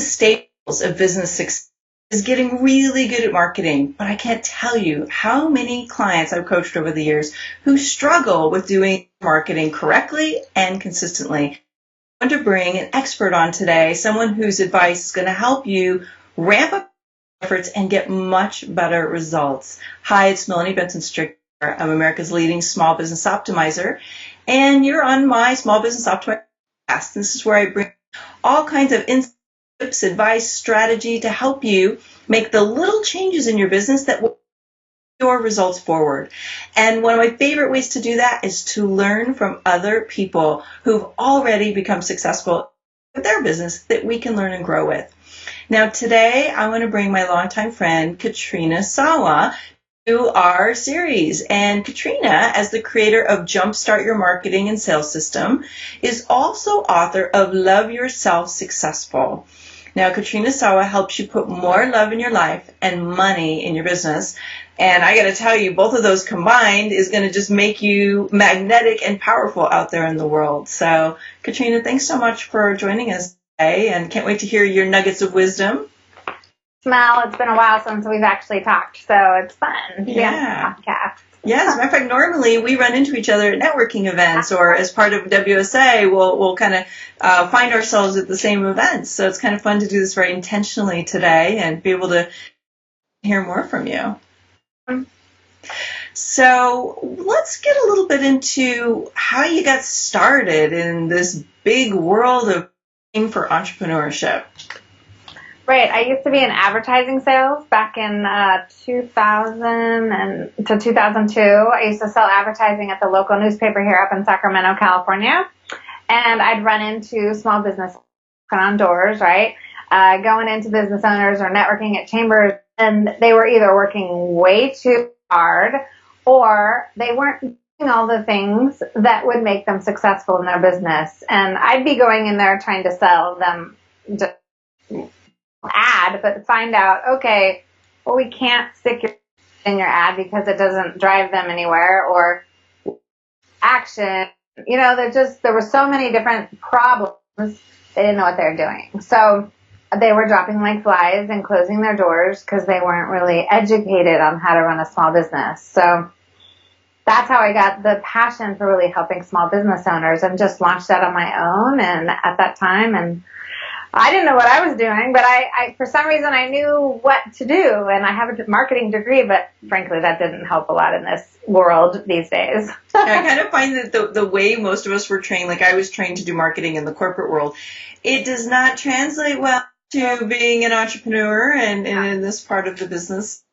staples of business success is getting really good at marketing, but I can't tell you how many clients I've coached over the years who struggle with doing marketing correctly and consistently. I want to bring an expert on today, someone whose advice is going to help you ramp up efforts and get much better results. Hi, it's Melanie Benson Strick. I'm America's leading small business optimizer, and you're on my Small Business Optimizer podcast. This is where I bring all kinds of tips, advice, strategy to help you make the little changes in your business that will move your results forward. And one of my favorite ways to do that is to learn from other people who've already become successful with their business that we can learn and grow with. Now today I want to bring my longtime friend Katrina Sawa to our series. And Katrina, as the creator of Jumpstart Your Marketing and Sales System, is also author of Love Yourself Successful. Now, Katrina Sawa helps you put more love in your life and money in your business. And I got to tell you, both of those combined is going to just make you magnetic and powerful out there in the world. So, Katrina, thanks so much for joining us today, and can't wait to hear your nuggets of wisdom. Mel, it's been a while since we've actually talked, so it's fun to be on the podcast. Yeah, as a matter of fact, normally we run into each other at networking events, or as part of WSA, we'll kind of find ourselves at the same events. So it's kind of fun to do this very intentionally today and be able to hear more from you. So let's get a little bit into how you got started in this big world of for entrepreneurship. Right. I used to be in advertising sales back in 2000 to 2002. I used to sell advertising at the local newspaper here up in Sacramento, California. And I'd run into small business on doors, right? Going into business owners or networking at chambers. And they were either working way too hard or they weren't doing all the things that would make them successful in their business. And I'd be going in there trying to sell them ad, but find out, okay, well, we can't stick in your ad because it doesn't drive them anywhere, or action. You know, there were so many different problems. They didn't know what they were doing. So they were dropping like flies and closing their doors because they weren't really educated on how to run a small business. So that's how I got the passion for really helping small business owners, and just launched that on my own. And at that time, and I didn't know what I was doing, but I for some reason I knew what to do, and I have a marketing degree, but frankly that didn't help a lot in this world these days. I kind of find that the way most of us were trained, like I was trained to do marketing in the corporate world, it does not translate well to being an entrepreneur and in this part of the business.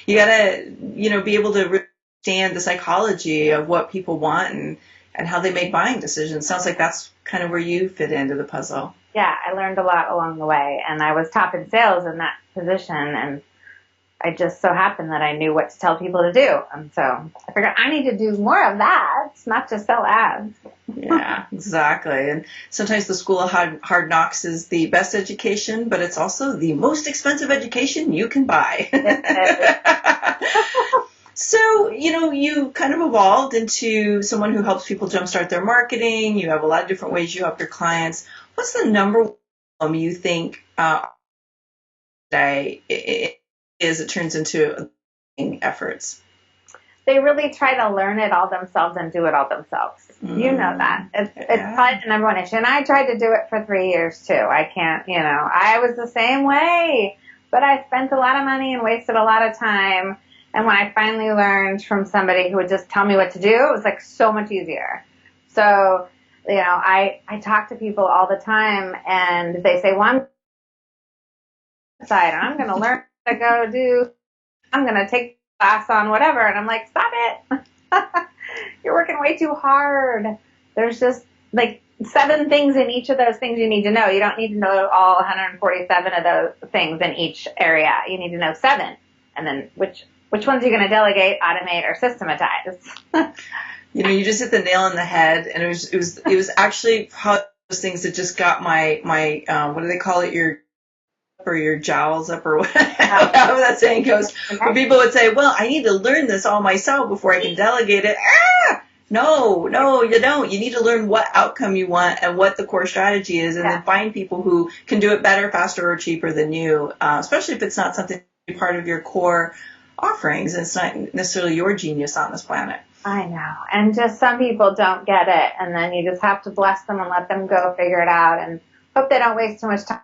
You gotta, be able to understand the psychology of what people want and how they make buying decisions. Sounds like that's kind of where you fit into the puzzle. Yeah, I learned a lot along the way, and I was top in sales in that position, and I just so happened that I knew what to tell people to do. And so I figured I need to do more of that, not just sell ads. Yeah, exactly. And sometimes the school of hard knocks is the best education, but it's also the most expensive education you can buy. So, you kind of evolved into someone who helps people jumpstart their marketing. You have a lot of different ways you help your clients. What's the number one problem you think today it turns into efforts? They really try to learn it all themselves and do it all themselves. You know that. It's probably the number one issue. And I tried to do it for 3 years too. I can't, I was the same way, but I spent a lot of money and wasted a lot of time. And when I finally learned from somebody who would just tell me what to do, it was like so much easier. So, I talk to people all the time, and they say, well, I'm going to learn I'm going to take class on whatever. And I'm like, stop it. You're working way too hard. There's just like 7 things in each of those things you need to know. You don't need to know all 147 of those things in each area. You need to know 7. And then which ones are you going to delegate, automate, or systematize? You just hit the nail on the head, and it was actually probably those things that just got my what do they call it, your jowls up, or whatever that saying goes. Where people would say, well, I need to learn this all myself before I can delegate it. No, you don't. You need to learn what outcome you want and what the core strategy is, and then find people who can do it better, faster, or cheaper than you, especially if it's not something that's part of your core offerings and it's not necessarily your genius on this planet. I know. And just some people don't get it, and then you just have to bless them and let them go figure it out and hope they don't waste too much time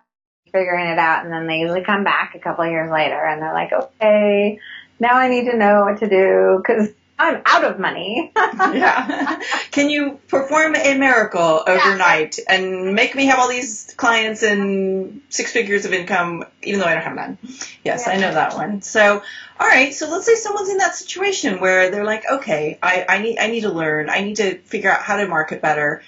figuring it out, and then they usually come back a couple of years later and they're like, okay, now I need to know what to do because I'm out of money. Yeah. Can you perform a miracle overnight and make me have all these clients and 6 figures of income, even though I don't have none? Yes, I know that one. So, all right. So let's say someone's in that situation where they're like, okay, I need to learn. I need to figure out how to market better.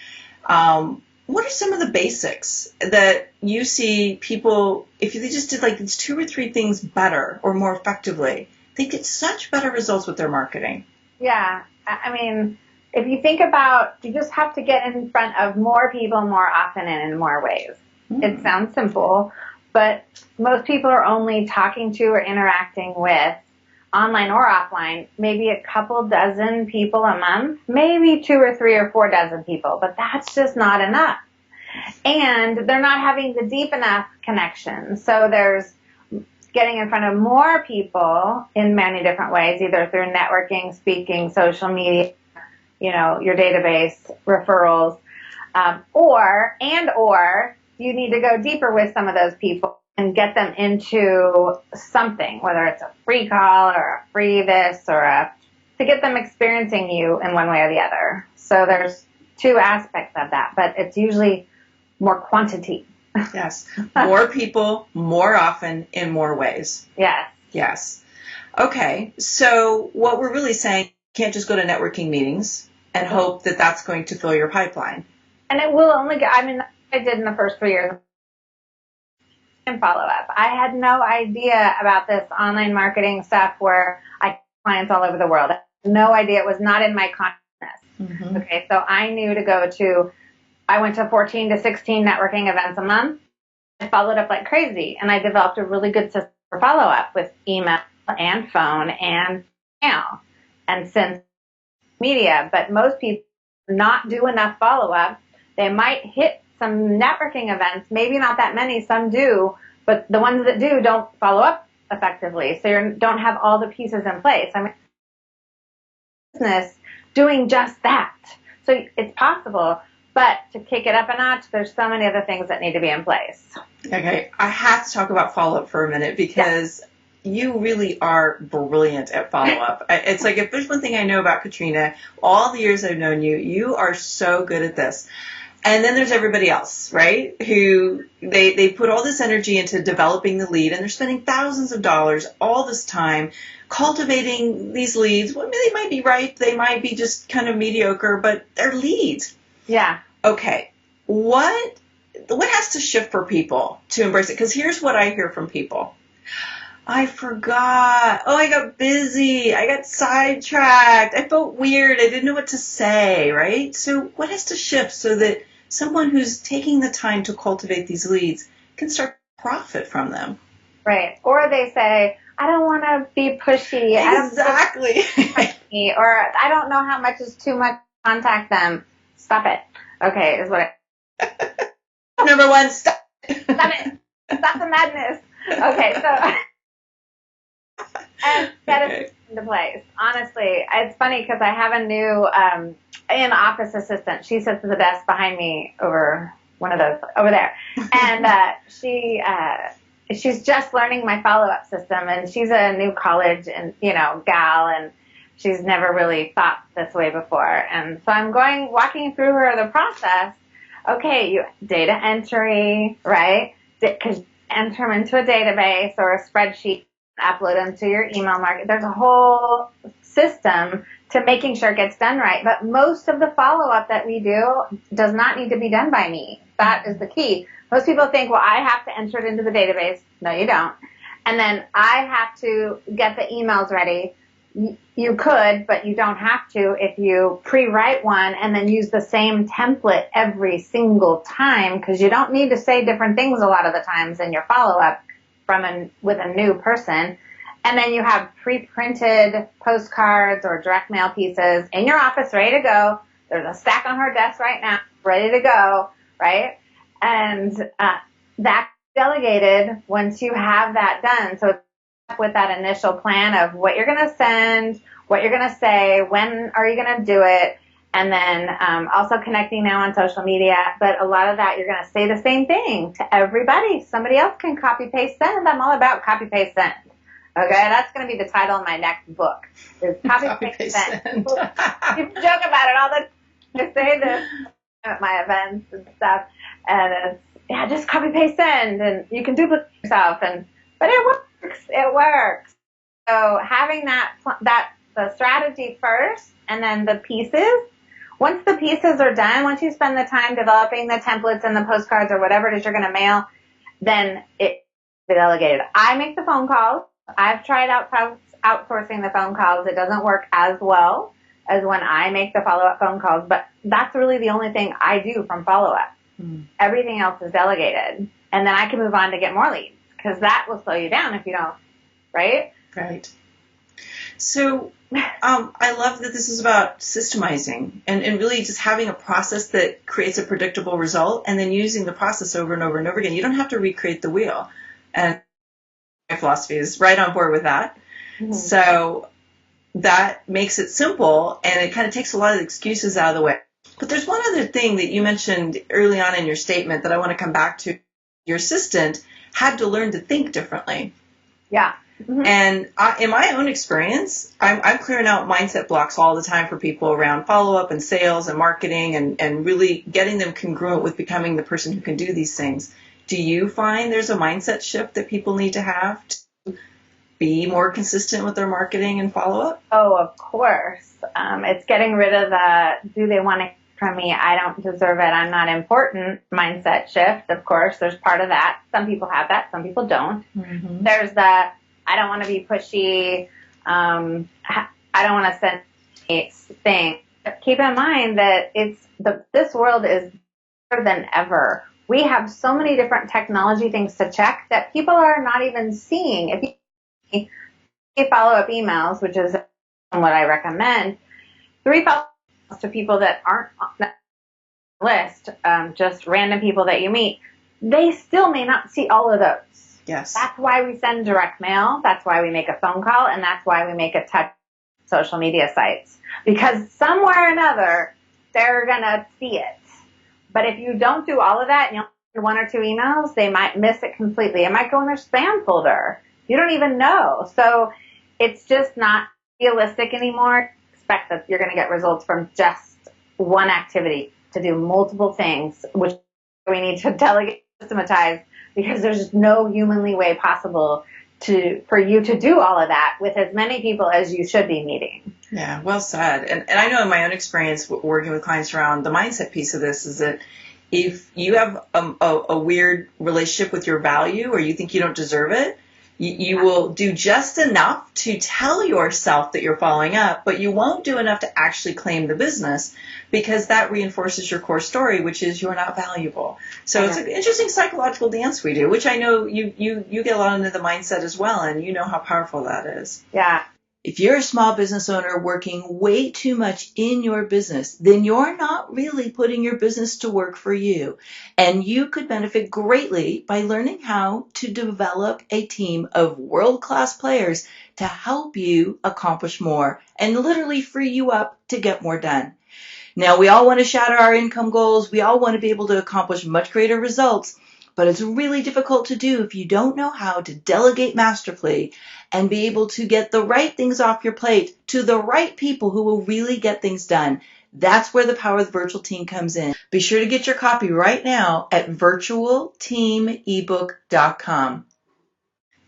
What are some of the basics that you see people, if they just did like these 2 or 3 things better or more effectively, they get such better results with their marketing? Yeah. I mean, if you think about, you just have to get in front of more people more often and in more ways. It sounds simple, but most people are only talking to or interacting with, online or offline, maybe a couple dozen people a month, maybe 2 or 3 or 4 dozen people, but that's just not enough. And they're not having the deep enough connection. So there's getting in front of more people in many different ways, either through networking, speaking, social media, your database, referrals, or you need to go deeper with some of those people and get them into something, whether it's a free call or a free this or to get them experiencing you in one way or the other. So there's 2 aspects of that, but it's usually more quantity. Yes. More people, more often, in more ways. Yes. Okay. So what we're really saying, you can't just go to networking meetings and hope that that's going to fill your pipeline. And it will only get, I did in the first 3 years and follow up. I had no idea about this online marketing stuff where I had clients all over the world. I had no idea. It was not in my consciousness. Okay. So I knew to I went to 14 to 16 networking events a month. I followed up like crazy, and I developed a really good system for follow-up with email and phone and mail and since media. But most people not do enough follow-up. They might hit some networking events, maybe not that many, some do, but the ones that do don't follow up effectively. So you don't have all the pieces in place. Business doing just that. So it's possible. But to kick it up a notch, there's so many other things that need to be in place. Okay. I have to talk about follow-up for a minute because you really are brilliant at follow-up. It's like, if there's one thing I know about Katrina, all the years I've known you, you are so good at this. And then there's everybody else, right? Who they put all this energy into developing the lead, and they're spending thousands of dollars all this time cultivating these leads. Well, they might be right. They might be just kind of mediocre, but they're leads. Yeah. Okay. What has to shift for people to embrace it? Because here's what I hear from people. I forgot. Oh, I got busy. I got sidetracked. I felt weird. I didn't know what to say, right? So what has to shift so that someone who's taking the time to cultivate these leads can start to profit from them? Right. Or they say, I don't want to be pushy. Exactly. Or I don't know how much is too much to contact them. Stop it. Okay, is what Number 1, stop. Stop it. Stop the madness. Okay, so and get it into place. Honestly, it's funny because I have a new in-office assistant. She sits at the desk behind me over there, and she's just learning my follow-up system, and she's a new college and gal, and she's never really thought this way before. And so I'm walking through her the process. Okay, data entry, right? Because you enter them into a database or a spreadsheet, upload them to your email market. There's a whole system to making sure it gets done right. But most of the follow-up that we do does not need to be done by me. That is the key. Most people think, well, I have to enter it into the database. No, you don't. And then I have to get the emails ready. You could, but you don't have to if you pre-write one and then use the same template every single time, because you don't need to say different things a lot of the times in your follow-up with a new person. And then you have pre-printed postcards or direct mail pieces in your office ready to go. There's a stack on her desk right now, ready to go, right? And that's delegated once you have that done. So with that initial plan of what you're going to send, what you're going to say, when are you going to do it, and then also connecting now on social media. But a lot of that, you're going to say the same thing to everybody. Somebody else can copy, paste, send. I'm all about copy, paste, send. Okay, that's going to be the title of my next book. Is copy, paste, send. People joke about it all the time. I say this at my events and stuff, and it's, yeah, just copy, paste, send, and you can duplicate yourself, but it works. It works. So having the strategy first, and then the pieces. Once the pieces are done, once you spend the time developing the templates and the postcards or whatever it is you're going to mail, then it's delegated. I make the phone calls. I've tried outsourcing the phone calls. It doesn't work as well as when I make the follow-up phone calls, but that's really the only thing I do from follow-up. Everything else is delegated. And then I can move on to get more leads, because that will slow you down if you don't, right? Right. So I love that this is about systemizing and really just having a process that creates a predictable result, and then using the process over and over and over again. You don't have to recreate the wheel. And my philosophy is right on board with that. Mm-hmm. So that makes it simple, and it kind of takes a lot of the excuses out of the way. But there's one other thing that you mentioned early on in your statement that I want to come back to. Your assistant had to learn to think differently. Yeah. Mm-hmm. And in my own experience, I'm clearing out mindset blocks all the time for people around follow-up and sales and marketing, and really getting them congruent with becoming the person who can do these things. Do you find there's a mindset shift that people need to have to be more consistent with their marketing and follow-up? Oh, of course. It's getting rid of the, do they want to from me, I don't deserve it, I'm not important mindset shift. Of course, there's part of that. Some people have that, some people don't. Mm-hmm. There's the, I don't want to be pushy, I don't want to send thing. Keep in mind that this world is better than ever. We have so many different technology things to check that people are not even seeing. If you follow up emails, which is what I recommend, 3 follow-up to people that aren't on that list, just random people that you meet, they still may not see all of those. Yes. That's why we send direct mail. That's why we make a phone call. And that's why we make a touch social media sites. Because somewhere or another, they're going to see it. But if you don't do all of that and you only send 1 or 2 emails, they might miss it completely. It might go in their spam folder. You don't even know. So it's just not realistic anymore. Expect that you're going to get results from just one activity. To do multiple things, which we need to delegate, systematize, because there's no humanly way possible for you to do all of that with as many people as you should be meeting. Yeah, well said. And I know in my own experience working with clients around the mindset piece of this is that if you have a weird relationship with your value, or you think you don't deserve it, you will do just enough to tell yourself that you're following up, but you won't do enough to actually claim the business, because that reinforces your core story, which is you're not valuable. So It's an interesting psychological dance we do, which I know you get a lot into the mindset as well, and you know how powerful that is. Yeah. If you're a small business owner working way too much in your business, then you're not really putting your business to work for you. And you could benefit greatly by learning how to develop a team of world-class players to help you accomplish more and literally free you up to get more done. Now, we all want to shatter our income goals. We all want to be able to accomplish much greater results. But it's really difficult to do if you don't know how to delegate masterfully and be able to get the right things off your plate to the right people who will really get things done. That's where the power of the virtual team comes in. Be sure to get your copy right now at virtualteamebook.com.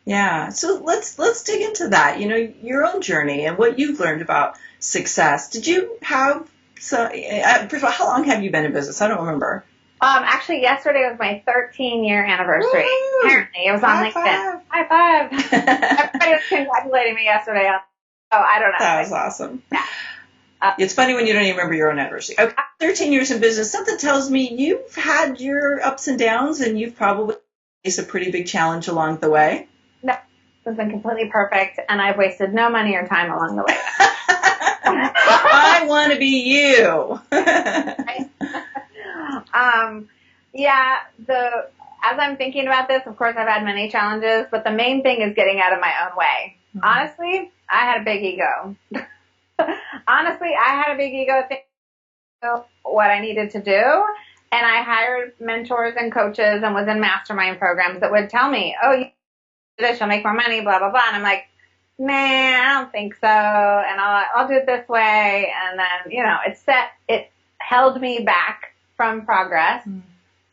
Yeah, so let's dig into that. You know, your own journey and what you've learned about success. Did you have first of all, how long have you been in business? I don't remember. Actually, yesterday was my 13-year anniversary. Woo! Apparently, it was on LinkedIn. High five! Everybody was congratulating me yesterday. I don't know. That was awesome. Yeah. It's funny when you don't even remember your own anniversary. Okay, 13 years in business. Something tells me you've had your ups and downs, and you've probably faced a pretty big challenge along the way. No, has been completely perfect, and I've wasted no money or time along the way. I want to be you. Yeah, as I'm thinking about this, of course, I've had many challenges, but the main thing is getting out of my own way. Mm-hmm. Honestly, I had a big ego. Honestly, I had a big ego thinking what I needed to do. And I hired mentors and coaches and was in mastermind programs that would tell me, oh, you do this, you'll make more money, blah, blah, blah. And I'm like, nah, I don't think so. And I'll do it this way. And then, it held me back from progress. Mm.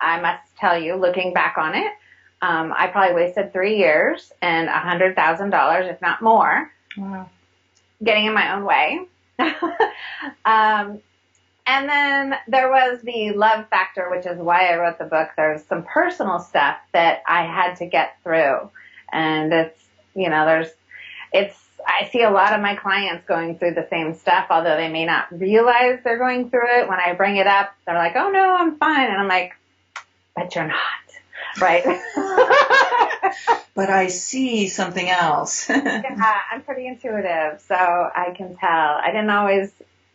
I must tell you, looking back on it, I probably wasted 3 years and $100,000, if not more, wow, getting in my own way. And then there was the love factor, which is why I wrote the book. There's some personal stuff that I had to get through. And I see a lot of my clients going through the same stuff, although they may not realize they're going through it. When I bring it up, they're like, oh no, I'm fine. And I'm like, but you're not, right? But I see something else. Yeah, I'm pretty intuitive, so I can tell. I didn't always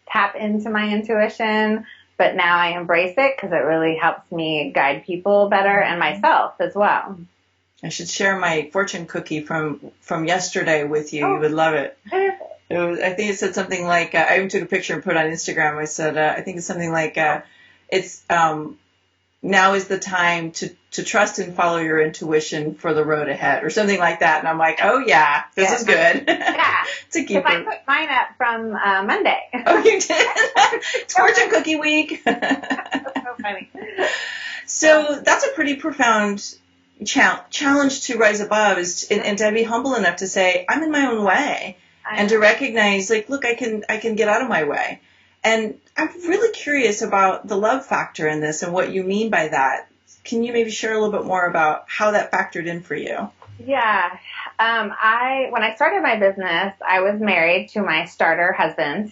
tap into my intuition, but now I embrace it because it really helps me guide people better and myself as well. I should share my fortune cookie from yesterday with you. Oh. You would love it. I think it said something like, I even took a picture and put it on Instagram. I said, I think it's something like, it's now is the time to trust and follow your intuition for the road ahead, or something like that. And I'm like, oh yeah, this is good. Yeah. It's a keeper. I put mine up from Monday. Oh, you did? It's fortune cookie week. That's so funny. So that's a pretty profound challenge to rise above, and to be humble enough to say, I'm in my own way, and to recognize, like, look, I can get out of my way. And I'm really curious about the love factor in this and what you mean by that. Can you maybe share a little bit more about how that factored in for you? Yeah. When I started my business, I was married to my starter husband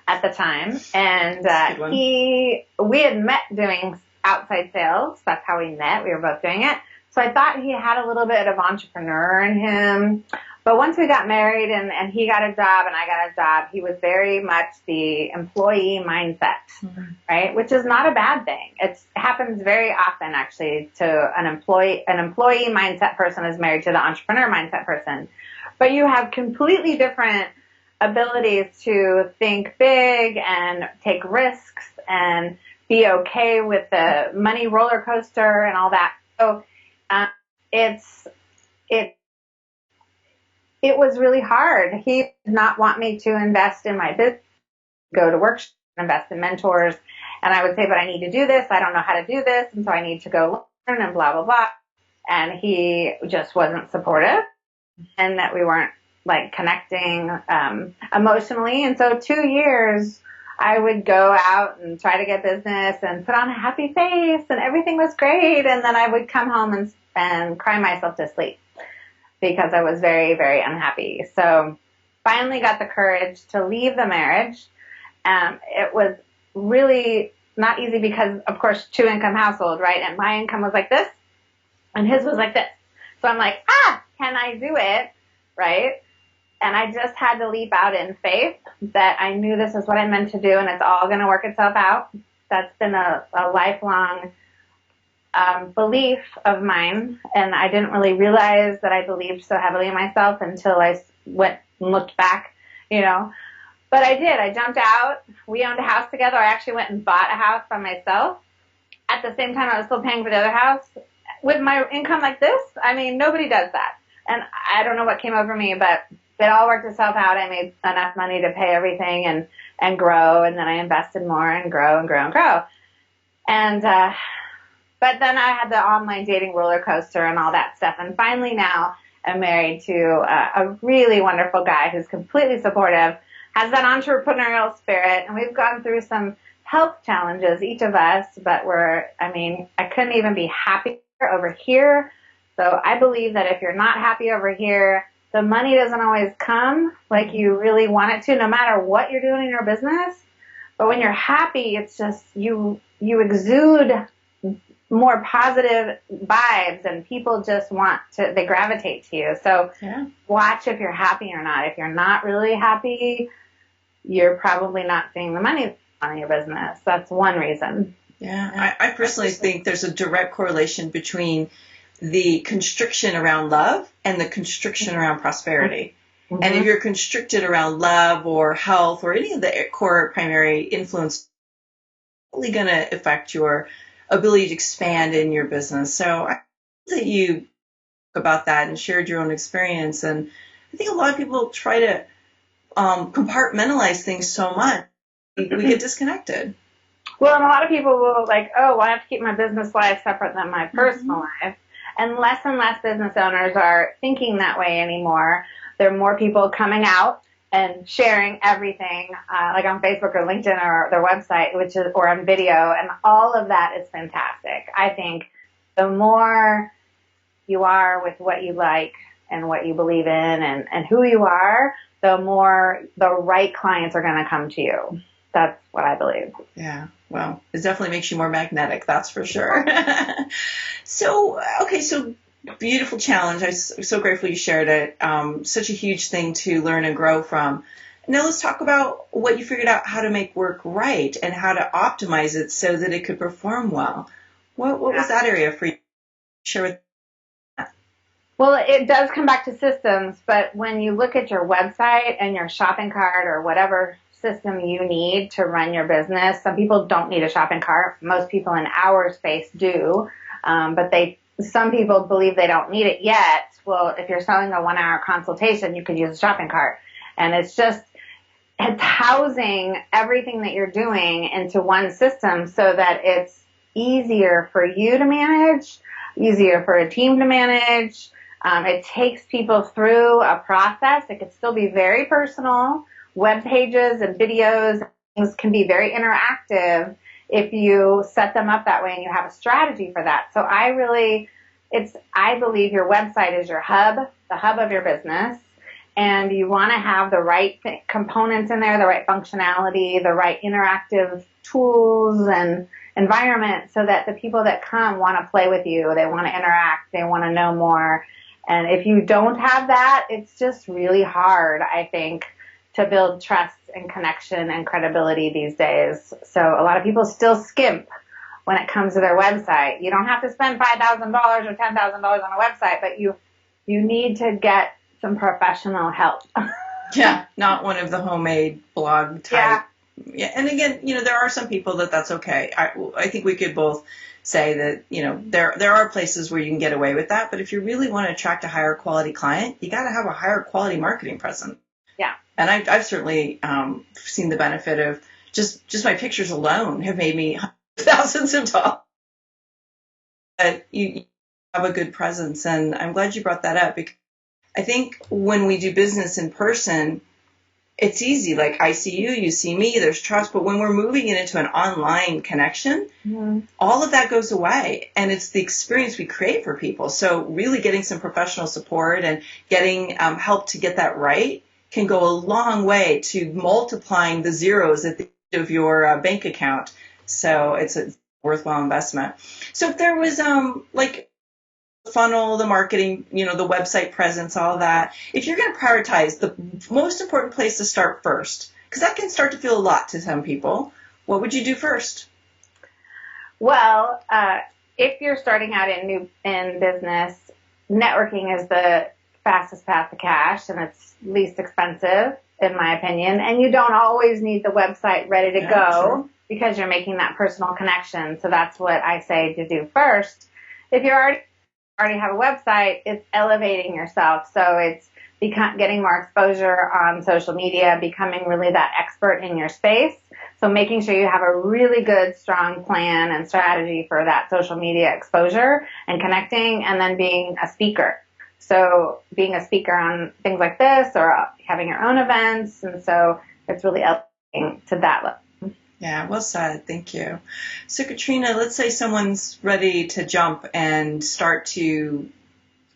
at the time. And we had met doing outside sales. That's how we met. We were both doing it. So I thought he had a little bit of entrepreneur in him. But once we got married and he got a job and I got a job, he was very much the employee mindset, mm-hmm. right? Which is not a bad thing. It happens very often, actually, to an employee mindset person is married to the entrepreneur mindset person. But you have completely different abilities to think big and take risks and be okay with the money roller coaster and all that. So it was really hard. He did not want me to invest in my business, go to work, invest in mentors. And I would say, but I need to do this. I don't know how to do this. And so I need to go learn and blah, blah, blah. And he just wasn't supportive, and that we weren't like connecting emotionally. And so 2 years I would go out and try to get business and put on a happy face and everything was great. And then I would come home and cry myself to sleep, because I was very, very unhappy. So finally got the courage to leave the marriage. It was really not easy because, of course, 2-income household, right? And my income was like this and his was like this. So I'm like, can I do it? Right? And I just had to leap out in faith that I knew this is what I meant to do and it's all going to work itself out. That's been a lifelong belief of mine, and I didn't really realize that I believed so heavily in myself until I went and looked back, But I did. I jumped out. We owned a house together. I actually went and bought a house by myself. At the same time, I was still paying for the other house. With my income like this, I mean, nobody does that. And I don't know what came over me, but it all worked itself out. I made enough money to pay everything and grow, and then I invested more and grow and grow and grow. And but then I had the online dating roller coaster and all that stuff. And finally now I'm married to a really wonderful guy who's completely supportive, has that entrepreneurial spirit. And we've gone through some health challenges, each of us, but I couldn't even be happier over here. So I believe that if you're not happy over here, the money doesn't always come like you really want it to, no matter what you're doing in your business. But when you're happy, it's just you exude more positive vibes, and people just they gravitate to you. So watch if you're happy or not. If you're not really happy, you're probably not seeing the money on your business. That's one reason. Yeah, I personally think there's a direct correlation between the constriction around love and the constriction around prosperity. Mm-hmm. And if you're constricted around love or health or any of the core primary influence, it's really going to affect your ability to expand in your business. So I love that you talk about that and shared your own experience. And I think a lot of people try to compartmentalize things so much, we get disconnected. Well, and a lot of people will like, oh, well, I have to keep my business life separate than my personal life. And less business owners are thinking that way anymore. There are more people coming out and sharing everything, like on Facebook or LinkedIn or their website, or on video, and all of that is fantastic. I think the more you are with what you like and what you believe in and who you are, the more the right clients are going to come to you. That's what I believe. Yeah, well, it definitely makes you more magnetic, that's for sure. So beautiful challenge. I'm so grateful you shared it. Such a huge thing to learn and grow from. Now let's talk about what you figured out how to make work right and how to optimize it so that it could perform well. What was that area for you? Share with that. Well, it does come back to systems, but when you look at your website and your shopping cart or whatever system you need to run your business, some people don't need a shopping cart. Most people in our space do, but some people believe they don't need it yet. Well, if you're selling a 1-hour consultation, you could use a shopping cart. And it's housing everything that you're doing into one system so that it's easier for you to manage, easier for a team to manage. It takes people through a process. It could still be very personal. Web pages and videos and things can be very interactive if you set them up that way and you have a strategy for that. So I believe your website is your hub, the hub of your business, and you want to have the right components in there, the right functionality, the right interactive tools and environment so that the people that come want to play with you, they want to interact, they want to know more. And if you don't have that, it's just really hard, I think, to build trust and connection and credibility these days. So a lot of people still skimp when it comes to their website. You don't have to spend $5,000 or $10,000 on a website, but you need to get some professional help. Yeah, not one of the homemade blog type. Yeah. And again, there are some people that's okay. I think we could both say that, there are places where you can get away with that. But if you really want to attract a higher quality client, you got to have a higher quality marketing presence. Yeah. And I've certainly seen the benefit of just my pictures alone have made me thousands of dollars. But you have a good presence, and I'm glad you brought that up because I think when we do business in person, it's easy. Like I see you, you see me, there's trust. But when we're moving it into an online connection, all of that goes away. And it's the experience we create for people. So really getting some professional support and getting help to get that right can go a long way to multiplying the zeros at the end of your bank account. So it's a worthwhile investment. So if there was like the funnel, the marketing, the website presence, all that, if you're going to prioritize the most important place to start first, because that can start to feel a lot to some people, what would you do first? Well, if you're starting out in business, networking is the fastest path to cash, and it's least expensive, in my opinion. And you don't always need the website ready to go because you're making that personal connection. So that's what I say to do first. If you already have a website, it's elevating yourself. So it's getting more exposure on social media, becoming really that expert in your space. So making sure you have a really good, strong plan and strategy for that social media exposure and connecting, and then being a speaker. So being a speaker on things like this or having your own events. And so it's really elevating to that level. Yeah, well said. Thank you. So Katrina, let's say someone's ready to jump and start to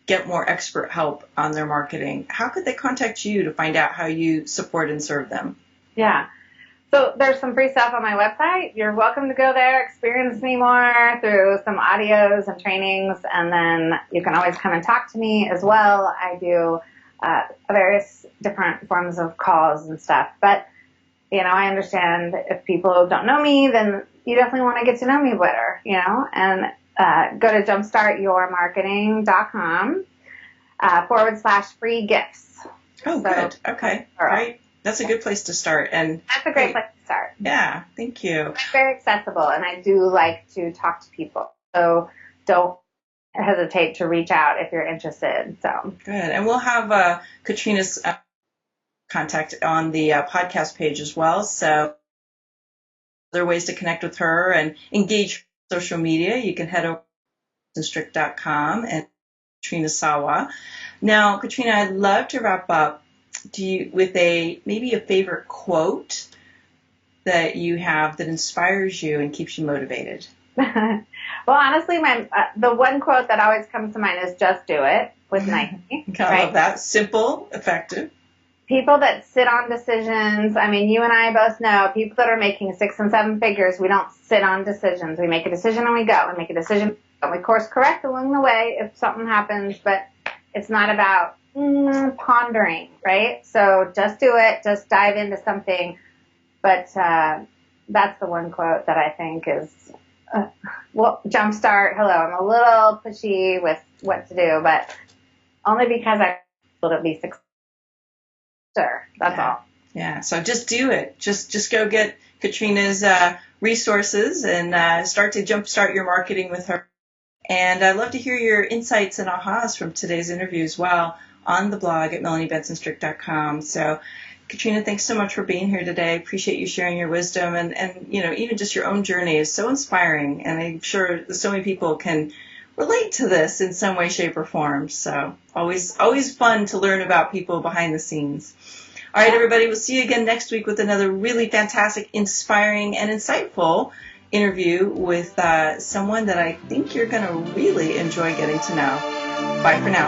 get more expert help on their marketing. How could they contact you to find out how you support and serve them? Yeah. So there's some free stuff on my website. You're welcome to go there, experience me more through some audios and trainings, and then you can always come and talk to me as well. I do various different forms of calls and stuff. But, I understand if people don't know me, then you definitely want to get to know me better, and go to jumpstartyourmarketing.com /free gifts. Oh, so, good. Okay. Great. That's a good place to start. And that's a great place to start. Yeah. Thank you. It's very accessible, and I do like to talk to people. So don't hesitate to reach out if you're interested. So good. And we'll have Katrina's contact on the podcast page as well. So there are ways to connect with her and engage social media. You can head over to Strick.com and Katrina Sawa. Now, Katrina, I'd love to wrap up with maybe a favorite quote that you have that inspires you and keeps you motivated. Well, honestly, the one quote that always comes to mind is "Just do it" with Nike. I love that. Simple, effective. People that sit on decisions. I mean, you and I both know people that are making 6 and 7 figures. We don't sit on decisions. We make a decision and we go. We make a decision and we course correct along the way if something happens. But it's not about pondering, right? So just do it. Just dive into something. But that's the one quote that I think is, Jumpstart. Hello, I'm a little pushy with what to do, but only because I want to be successful. That's all. Yeah. So just do it. Just go get Katrina's resources and start to jumpstart your marketing with her. And I'd love to hear your insights and ahas from today's interview as well on the blog at melaniebensonstrick.com. So, Katrina, thanks so much for being here today. I appreciate you sharing your wisdom and even just your own journey is so inspiring. And I'm sure so many people can relate to this in some way, shape, or form. So always fun to learn about people behind the scenes. All right, everybody, we'll see you again next week with another really fantastic, inspiring, and insightful interview with someone that I think you're going to really enjoy getting to know. Bye for now.